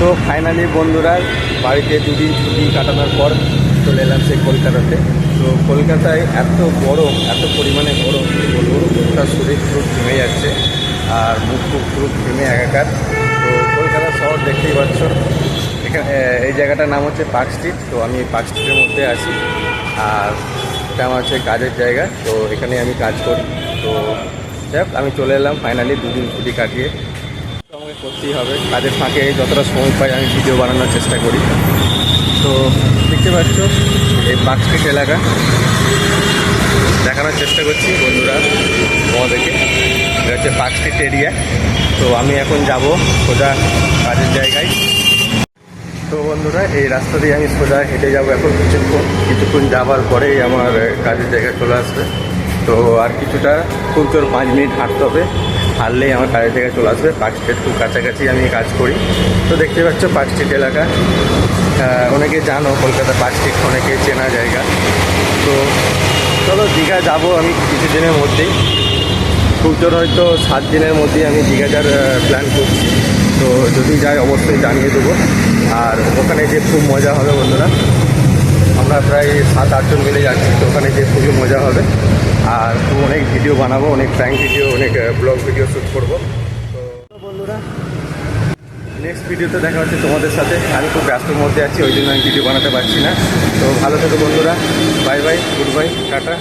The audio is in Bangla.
তো ফাইনালি বন্ধুরা বাড়িতে দুদিন ছুটি কাটানোর পর চলে এলাম সেই কলকাতাতে। তো কলকাতায় এত গরম, এত পরিমাণে গরম কী বলবো, তার শরীর পুরো ঘেমে যাচ্ছে আর মুখ পুরো ঘেমে একাকার। তো কলকাতা শহর দেখতেই পাচ্ছ, এখানে এই জায়গাটার নাম হচ্ছে পার্ক স্ট্রিট। তো আমি পার্ক স্ট্রিটের মধ্যে আছি আর এটা আমার হচ্ছে কাজের জায়গা। তো এখানে আমি কাজ করি। তো যাই হোক, আমি চলে এলাম ফাইনালি দুদিন ছুটি কাটিয়ে। তো আমাকে করতেই হবে, কাজের ফাঁকে যতটা সময় পাই আমি ভিডিও বানানোর চেষ্টা করি। তো দেখতে পাচ্ছ এই পার্ক স্ট্রিট এলাকা দেখানোর চেষ্টা করছি বন্ধুরা তোমাদেরকে। এটা হচ্ছে পার্ক স্ট্রিট এরিয়া। তো আমি এখন যাব সোজা কাজের জায়গায়। তো বন্ধুরা এই রাস্তা দিয়ে আমি সোজা হেঁটে যাবো এখন কিছুক্ষণ যাবার পরেই আমার কাজের জায়গায় চলে আসবে। তো আর কিছুটা খুব জোর 5 মিনিট হাঁটতে হবে, হারলেই আমার কাজের জায়গায় চলে আসবে। পার্ক স্ট্রিট খুব কাছাকাছি আমি কাজ করি। তো দেখতে পাচ্ছ পার্ক স্ট্রিট এলাকা, অনেকে জানো কলকাতা পার্ক স্ট্রিট অনেকে চেনা জায়গা। তো চলো দীঘা যাব আমি কিছুদিনের মধ্যেই, খুব জোর হয়তো 7 দিনের মধ্যেই আমি দীঘা যাওয়ার প্ল্যান করছি। তো যদি যাই অবশ্যই জানিয়ে দেবো। আর ওখানে যে খুব মজা হবে বন্ধুরা, আমরা প্রায় 7-8 জন মিলে যাচ্ছি। তো ওখানে যে খুবই মজা হবে আর খুব অনেক ভিডিও বানাবো, অনেক প্র্যাঙ্ক ভিডিও, অনেক ব্লগ ভিডিও শ্যুট করবো। তো বন্ধুরা নেক্সট ভিডিওতে দেখা হচ্ছে তোমাদের সাথে। আমি খুব ব্যস্তর মধ্যে আছি, ওই জন্য আমি ভিডিও বানাতে পারছি না। তো ভালো থেকো বন্ধুরা, bye bye, good bye, tata.